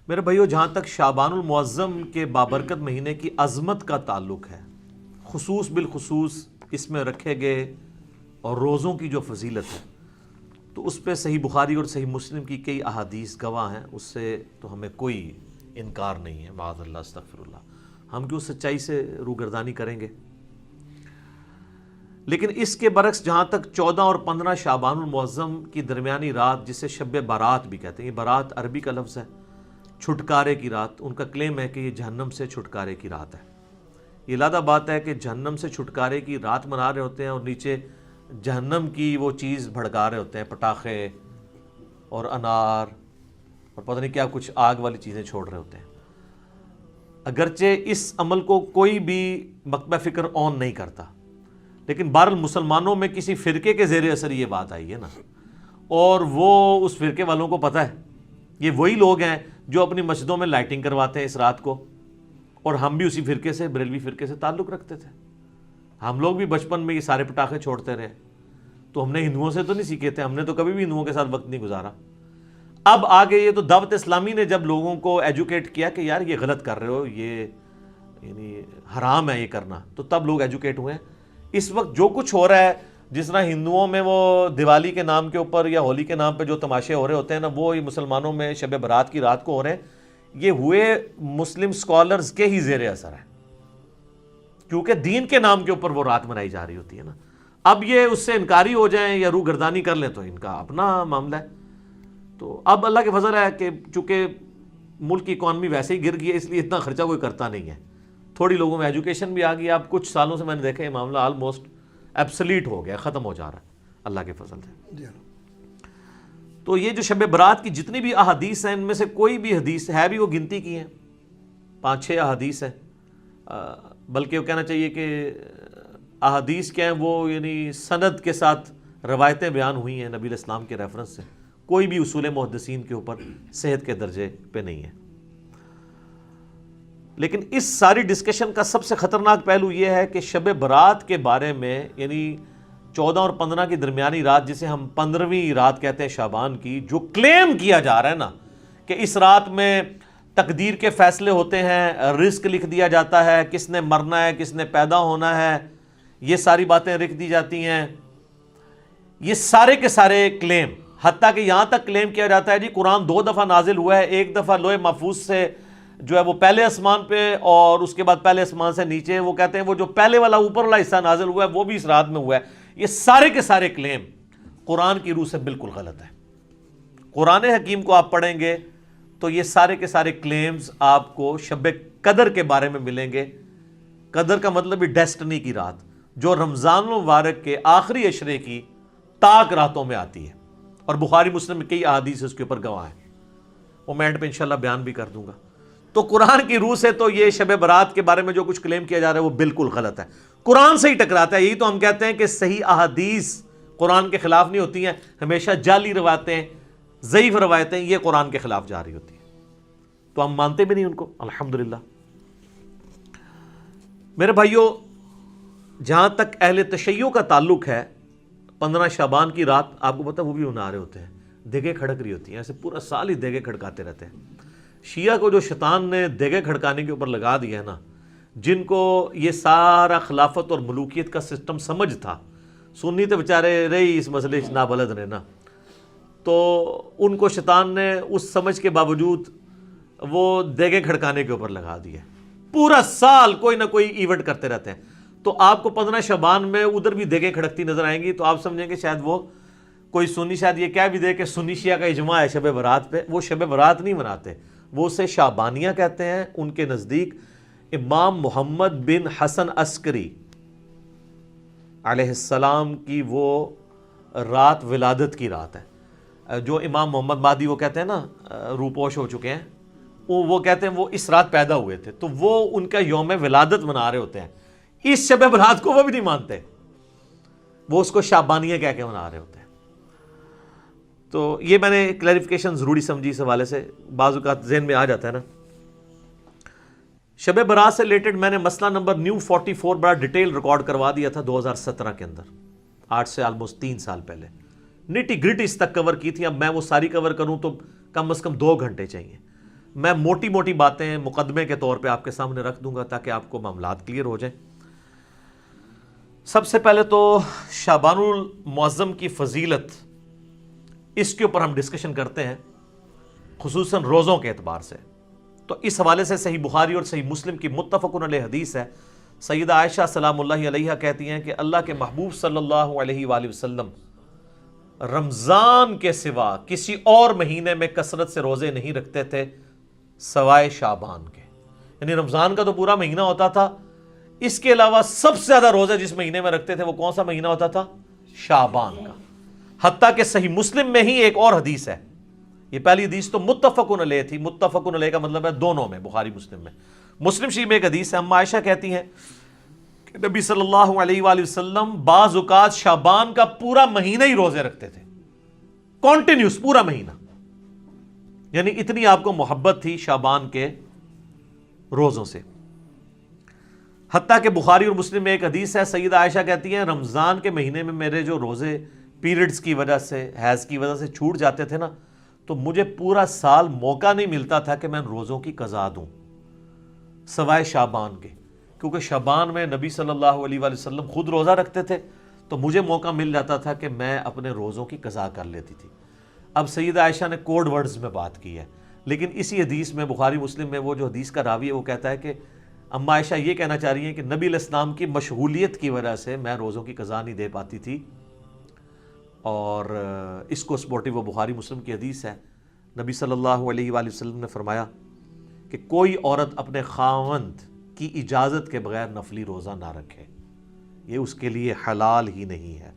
میرے بھائیو، جہاں تک شعبان المعظم کے بابرکت مہینے کی عظمت کا تعلق ہے، خصوص بالخصوص اس میں رکھے گئے اور روزوں کی جو فضیلت ہے، تو اس پہ صحیح بخاری اور صحیح مسلم کی کئی احادیث گواہ ہیں، اس سے تو ہمیں کوئی انکار نہیں ہے، معاذ اللہ استغفر اللہ، ہم کیوں سچائی سے روگردانی کریں گے؟ لیکن اس کے برعکس جہاں تک 14 اور 15 شعبان المعظم کی درمیانی رات، جسے شب برات بھی کہتے ہیں، یہ برات عربی کا لفظ ہے، چھٹکارے کی رات، ان کا کلیم ہے کہ یہ جہنم سے چھٹکارے کی رات ہے۔ یہ لادہ بات ہے کہ جہنم سے چھٹکارے کی رات منا رہے ہوتے ہیں اور نیچے جہنم کی وہ چیز بھڑکا رہے ہوتے ہیں، پٹاخے اور انار اور پتہ نہیں کیا کچھ آگ والی چیزیں چھوڑ رہے ہوتے ہیں۔ اگرچہ اس عمل کو کوئی بھی مکتبہ فکر آن نہیں کرتا، لیکن بہرحال مسلمانوں میں کسی فرقے کے زیر اثر یہ بات آئی ہے نا، اور وہ اس فرقے والوں کو پتہ ہے، یہ وہی لوگ ہیں جو اپنی مسجدوں میں لائٹنگ کرواتے ہیں اس رات کو، اور ہم بھی اسی فرقے سے، بریلوی فرقے سے تعلق رکھتے تھے۔ ہم لوگ بھی بچپن میں یہ سارے پٹاخے چھوڑتے رہے، تو ہم نے ہندوؤں سے تو نہیں سیکھے تھے، ہم نے تو کبھی بھی ہندوؤں کے ساتھ وقت نہیں گزارا۔ اب آگے یہ تو دعوت اسلامی نے جب لوگوں کو ایجوکیٹ کیا کہ یار یہ غلط کر رہے ہو، یہ یعنی حرام ہے یہ کرنا، تو تب لوگ ایجوکیٹ ہوئے ہیں۔ اس وقت جو کچھ ہو رہا ہے، جس طرح ہندوؤں میں وہ دیوالی کے نام کے اوپر یا ہولی کے نام پہ جو تماشے ہو رہے ہوتے ہیں نا، وہ مسلمانوں میں شب برات کی رات کو ہو رہے ہیں، یہ ہوئے مسلم سکولرز کے ہی زیر اثر ہے، کیونکہ دین کے نام کے اوپر وہ رات منائی جا رہی ہوتی ہے نا۔ اب یہ اس سے انکاری ہو جائیں یا روگردانی کر لیں تو ان کا اپنا معاملہ ہے۔ تو اب اللہ کے فضل ہے کہ چونکہ ملک کی اکانومی ویسے ہی گر گئی ہے، اس لیے اتنا خرچہ کوئی کرتا نہیں ہے، تھوڑی لوگوں میں ایجوکیشن بھی آ گئی ہے۔ اب کچھ سالوں سے میں نے دیکھا یہ معاملہ آلموسٹ ایبسلیٹ ہو گیا، ختم ہو جا رہا ہے اللہ کے فضل سے۔ تو یہ جو شب برات کی جتنی بھی احادیث ہیں، ان میں سے کوئی بھی حدیث ہے بھی وہ گنتی کی ہیں، 5-6 احادیث ہیں، بلکہ وہ کہنا چاہیے کہ احادیث کیا ہیں، وہ یعنی سند کے ساتھ روایتیں بیان ہوئی ہیں نبی علیہ السلام کے ریفرنس سے، کوئی بھی اصول محدثین کے اوپر صحت کے درجے پہ نہیں ہے۔ لیکن اس ساری ڈسکشن کا سب سے خطرناک پہلو یہ ہے کہ شب برات کے بارے میں، یعنی 14 اور 15 کی درمیانی رات، جسے ہم 15ویں رات کہتے ہیں شعبان کی، جو کلیم کیا جا رہا ہے نا کہ اس رات میں تقدیر کے فیصلے ہوتے ہیں، رزق لکھ دیا جاتا ہے، کس نے مرنا ہے، کس نے پیدا ہونا ہے، یہ ساری باتیں لکھ دی جاتی ہیں، یہ سارے کے سارے کلیم، حتیٰ کہ یہاں تک کلیم کیا جاتا ہے جی قرآن 2 دفعہ نازل ہوا ہے، ایک دفعہ لوح محفوظ سے جو ہے وہ پہلے آسمان پہ، اور اس کے بعد پہلے آسمان سے نیچے، وہ کہتے ہیں وہ جو پہلے والا اوپر والا حصہ نازل ہوا ہے وہ بھی اس رات میں ہوا ہے۔ یہ سارے کے سارے کلیم قرآن کی روح سے بالکل غلط ہے۔ قرآن حکیم کو آپ پڑھیں گے تو یہ سارے کے سارے کلیمز آپ کو شب قدر کے بارے میں ملیں گے۔ قدر کا مطلب ہی ڈیسٹنی کی رات، جو رمضان المبارک کے آخری عشرے کی تاک راتوں میں آتی ہے، اور بخاری مسلم میں کئی احادیث اس کے اوپر گواہ ہیں، وہ میں اینڈ پہ انشاءاللہ بیان بھی کر دوں گا۔ تو قرآن کی روح سے تو یہ شب برات کے بارے میں جو کچھ کلیم کیا جا رہا ہے وہ بالکل غلط ہے، قرآن سے ہی ٹکراتا ہے۔ یہی تو ہم کہتے ہیں کہ صحیح احادیث قرآن کے خلاف نہیں ہوتی ہیں، ہمیشہ جعلی روایتیں، ضعیف روایتیں یہ قرآن کے خلاف جا رہی ہوتی ہیں، تو ہم مانتے بھی نہیں ان کو، الحمدللہ۔ میرے بھائیوں، جہاں تک اہل تشیع کا تعلق ہے، 15 شعبان کی رات آپ کو پتہ وہ بھی منا رہے ہوتے ہیں، دیگیں کھڑک رہی ہوتی ہیں، ایسے پورا سال ہی دیگیں کھڑکاتے رہتے ہیں۔ شیعہ کو جو شیطان نے دیگیں کھڑکانے کے اوپر لگا دیا ہے نا، جن کو یہ سارا خلافت اور ملوکیت کا سسٹم سمجھ تھا، سنی تو بیچارے رہی اس مسئلے نابلد رہے نا، تو ان کو شیطان نے اس سمجھ کے باوجود وہ دیگیں کھڑکانے کے اوپر لگا دیا، پورا سال کوئی نہ کوئی ایونٹ کرتے رہتے ہیں۔ تو آپ کو 15 شعبان میں ادھر بھی دیگیں کھڑکتی نظر آئیں گی، تو آپ سمجھیں گے شاید وہ کوئی سنی شاید یہ کہہ بھی دے کہ سنی شیعہ کا اجماع ہے شب برات پہ۔ وہ شب برات نہیں مناتے، وہ اسے شعبانیہ کہتے ہیں۔ ان کے نزدیک امام محمد بن حسن عسکری علیہ السلام کی وہ رات ولادت کی رات ہے، جو امام محمد مہدی وہ کہتے ہیں نا روپوش ہو چکے ہیں، وہ کہتے ہیں وہ اس رات پیدا ہوئے تھے، تو وہ ان کا یوم ولادت منا رہے ہوتے ہیں۔ اس شب برات کو وہ بھی نہیں مانتے، وہ اس کو شعبانیہ کہہ کے منا رہے ہوتے ہیں۔ تو یہ میں نے کلیریفیکیشن ضروری سمجھی اس حوالے سے، بعض اوقات ذہن میں آ جاتا ہے نا۔ شب برات سے ریلیٹڈ میں نے مسئلہ نمبر نیو 44 بڑا ڈیٹیل ریکارڈ کروا دیا تھا 2017 کے اندر، 8 سے آلموسٹ 3 سال پہلے، نیٹی گریٹی اس تک کور کی تھی۔ اب میں وہ ساری کور کروں تو کم از کم 2 گھنٹے چاہیے، میں موٹی موٹی باتیں مقدمے کے طور پہ آپ کے سامنے رکھ دوں گا تاکہ آپ کو معاملات کلیئر ہو جائیں۔ سب سے پہلے تو شعبان المعظم کی فضیلت، اس کے اوپر ہم ڈسکشن کرتے ہیں خصوصاً روزوں کے اعتبار سے۔ تو اس حوالے سے صحیح بخاری اور صحیح مسلم کی متفق علیہ حدیث ہے، سیدہ عائشہ سلام اللہ علیہا کہتی ہیں کہ اللہ کے محبوب صلی اللہ علیہ وآلہ وسلم رمضان کے سوا کسی اور مہینے میں کثرت سے روزے نہیں رکھتے تھے سوائے شعبان کے، یعنی رمضان کا تو پورا مہینہ ہوتا تھا، اس کے علاوہ سب سے زیادہ روزے جس مہینے میں رکھتے تھے وہ کون سا مہینہ ہوتا تھا؟ شعبان کا۔ حتیٰ کہ صحیح مسلم میں ہی ایک اور حدیث ہے، یہ پہلی حدیث تو متفق علیہ تھی، متفق علیہ کا مطلب ہے دونوں میں، بخاری مسلم میں۔ مسلم شریف میں ایک حدیث ہے، اما عائشہ کہتی ہیں کہ نبی صلی اللہ علیہ وآلہ وسلم بعض اوقات شعبان کا پورا مہینہ ہی روزے رکھتے تھے، کانٹینیوس پورا مہینہ، یعنی اتنی آپ کو محبت تھی شعبان کے روزوں سے۔ حتیٰ کہ بخاری اور مسلم میں ایک حدیث ہے، سیدہ عائشہ کہتی ہیں رمضان کے مہینے میں میرے جو روزے پیریڈز کی وجہ سے، حیض کی وجہ سے چھوٹ جاتے تھے نا، تو مجھے پورا سال موقع نہیں ملتا تھا کہ میں ان روزوں کی قضا دوں سوائے شعبان کے، کیونکہ شعبان میں نبی صلی اللہ علیہ وآلہ وسلم خود روزہ رکھتے تھے تو مجھے موقع مل جاتا تھا کہ میں اپنے روزوں کی قضا کر لیتی تھی۔ اب سیدہ عائشہ نے کوڈ ورڈز میں بات کی ہے، لیکن اسی حدیث میں بخاری مسلم میں وہ جو حدیث کا راوی ہے وہ کہتا ہے کہ اما عائشہ یہ کہنا چاہ رہی ہیں کہ نبی علیہ السلام کی مشغولیت کی وجہ سے میں روزوں کی قضا نہیں دے پاتی تھی، اور اس کو سپورٹو وہ بخاری مسلم کی حدیث ہے، نبی صلی اللہ علیہ وآلہ وسلم نے فرمایا کہ کوئی عورت اپنے خاوند کی اجازت کے بغیر نفلی روزہ نہ رکھے، یہ اس کے لیے حلال ہی نہیں ہے۔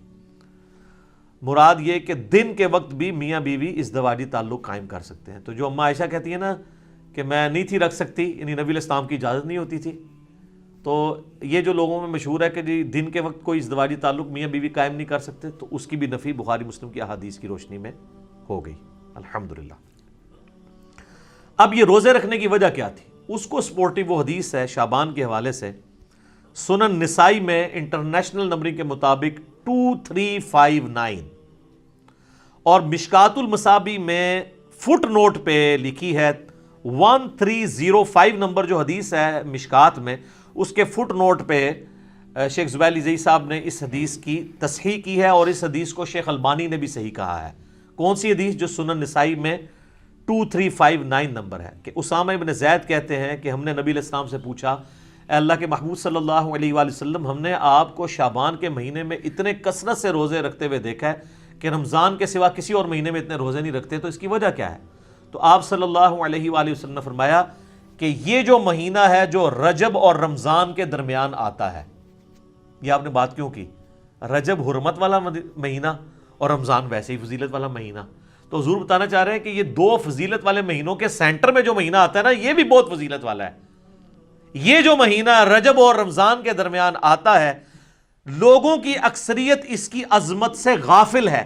مراد یہ کہ دن کے وقت بھی میاں بیوی ازدواجی تعلق قائم کر سکتے ہیں۔ تو جو اما عائشہ کہتی ہے نا کہ میں نہیں تھی رکھ سکتی، یعنی نبی علیہ السلام کی اجازت نہیں ہوتی تھی، تو یہ جو لوگوں میں مشہور ہے کہ جی دن کے وقت کوئی ازدواجی تعلق میاں بیوی قائم نہیں کر سکتے، تو اس کی بھی نفی بخاری مسلم کی احادیث کی روشنی میں ہو گئی، الحمدللہ۔ اب یہ روزے رکھنے کی وجہ کیا تھی؟ اس کو سپورٹو وہ حدیث ہے شعبان کے حوالے سے، سنن نسائی میں انٹرنیشنل نمبرنگ کے مطابق 2359 اور مشکات المصابی میں فٹ نوٹ پہ لکھی ہے 1305 نمبر جو حدیث ہے مشکات میں، اس کے فٹ نوٹ پہ شیخ زبیل زئی صاحب نے اس حدیث کی تصحیح کی ہے، اور اس حدیث کو شیخ البانی نے بھی صحیح کہا ہے۔ کون سی حدیث؟ جو سنن نسائی میں 2359 نمبر ہے، کہ اسامہ ابن زید کہتے ہیں کہ ہم نے نبی علیہ السلام سے پوچھا، اے اللہ کے محبوب صلی اللہ علیہ وآلہ وسلم، ہم نے آپ کو شعبان کے مہینے میں اتنے کثرت سے روزے رکھتے ہوئے دیکھا ہے کہ رمضان کے سوا کسی اور مہینے میں اتنے روزے نہیں رکھتے، تو اس کی وجہ کیا ہے؟ تو آپ صلی اللہ علیہ وآلہ وسلم نے فرمایا کہ یہ جو مہینہ ہے جو رجب اور رمضان کے درمیان آتا ہے، یہ آپ نے بات کیوں کی؟ رجب حرمت والا مہینہ اور رمضان ویسے ہی فضیلت والا مہینہ، تو حضور بتانا چاہ رہے ہیں کہ یہ دو فضیلت والے مہینوں کے سینٹر میں جو مہینہ آتا ہے نا، یہ بھی بہت فضیلت والا ہے۔ یہ جو مہینہ رجب اور رمضان کے درمیان آتا ہے، لوگوں کی اکثریت اس کی عظمت سے غافل ہے،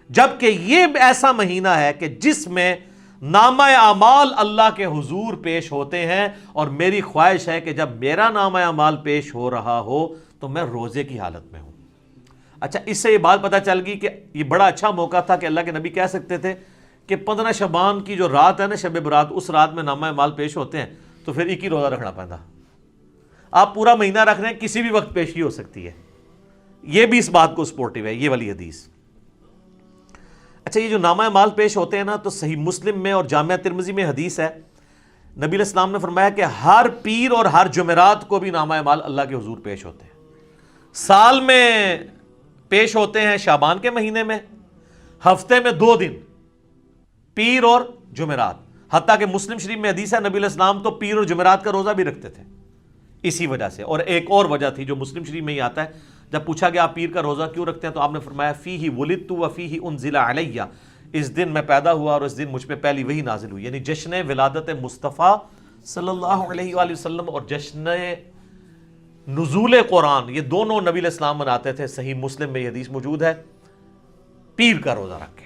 جبکہ یہ ایسا مہینہ ہے کہ جس میں نامہ اعمال اللہ کے حضور پیش ہوتے ہیں، اور میری خواہش ہے کہ جب میرا نامہ اعمال پیش ہو رہا ہو تو میں روزے کی حالت میں ہوں۔ اچھا، اس سے یہ بات پتہ چل گئی کہ یہ بڑا اچھا موقع تھا کہ اللہ کے نبی کہہ سکتے تھے کہ 15 شعبان کی جو رات ہے نا، شب برات، اس رات میں نامہ اعمال پیش ہوتے ہیں، تو پھر ایک ہی روزہ رکھنا پڑتا۔ آپ پورا مہینہ رکھ رہے ہیں، کسی بھی وقت پیشی ہو سکتی ہے، یہ بھی اس بات کو سپورٹو ہے یہ والی حدیث۔ اچھا، یہ جو نامہ اعمال پیش ہوتے ہیں نا، تو صحیح مسلم میں اور جامعہ ترمذی میں حدیث ہے، نبی علیہ السلام نے فرمایا کہ ہر پیر اور ہر جمعرات کو بھی نامہ اعمال اللہ کے حضور پیش ہوتے ہیں۔ سال میں پیش ہوتے ہیں شعبان کے مہینے میں، ہفتے میں 2 دن، پیر اور جمعرات۔ حتیٰ کہ مسلم شریف میں حدیث ہے نبی علیہ السلام تو پیر اور جمعرات کا روزہ بھی رکھتے تھے اسی وجہ سے۔ اور ایک اور وجہ تھی جو مسلم شریف میں ہی آتا ہے، جب پوچھا کہ آپ پیر کا روزہ کیوں رکھتے ہیں تو آپ نے فرمایا فیہ ولدت و فیہ انزل علیہ، اس دن میں پیدا ہوا اور اس دن مجھ پہ پہلی وحی نازل ہوئی، یعنی جشن ولادت مصطفیٰ صلی اللہ علیہ وآلہ وسلم اور جشن نزول قرآن، یہ دونوں نبی علیہ السلام مناتے تھے۔ صحیح مسلم میں یہ حدیث موجود ہے، پیر کا روزہ رکھ کے۔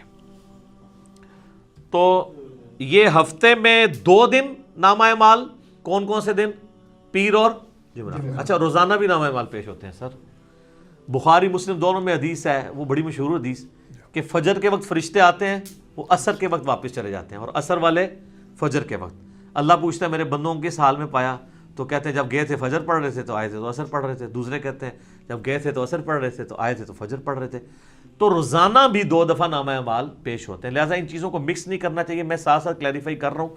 تو یہ ہفتے میں 2 دن نامہ اعمال، کون کون سے دن؟ پیر اور جمعرات۔ اچھا، روزانہ بھی نامہ اعمال پیش ہوتے ہیں سر؟ بخاری مسلم دونوں میں حدیث ہے، وہ بڑی مشہور حدیث کہ فجر کے وقت فرشتے آتے ہیں، وہ عصر کے وقت واپس چلے جاتے ہیں، اور عصر والے فجر کے وقت۔ اللہ پوچھتا ہے میرے بندوں کو کس حال میں پایا؟ تو کہتے ہیں جب گئے تھے فجر پڑھ رہے تھے تو آئے تھے تو عصر پڑھ رہے تھے. دوسرے کہتے ہیں جب گئے تھے تو عصر پڑھ رہے تھے تو آئے تھے تو فجر پڑھ رہے تھے. تو روزانہ بھی 2 دفعہ نامہ اعمال پیش ہوتے ہیں. لہٰذا ان چیزوں کو مکس نہیں کرنا چاہیے. میں ساتھ ساتھ کلیریفائی کر رہا ہوں.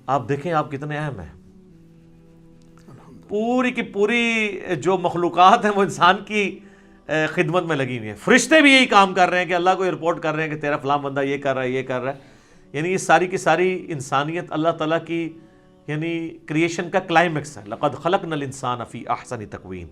آپ دیکھیں آپ کتنے اہم ہیں. پوری کی پوری جو مخلوقات ہیں وہ انسان کی خدمت میں لگی ہوئی ہیں. فرشتے بھی یہی کام کر رہے ہیں کہ اللہ کو رپورٹ کر رہے ہیں کہ تیرا فلاں بندہ یہ کر رہا ہے یہ کر رہا ہے. یعنی یہ ساری کی ساری انسانیت اللہ تعالیٰ کی یعنی کریشن کا کلائمیکس ہے. لقد خلقنا الانسان فی احسن تقویم.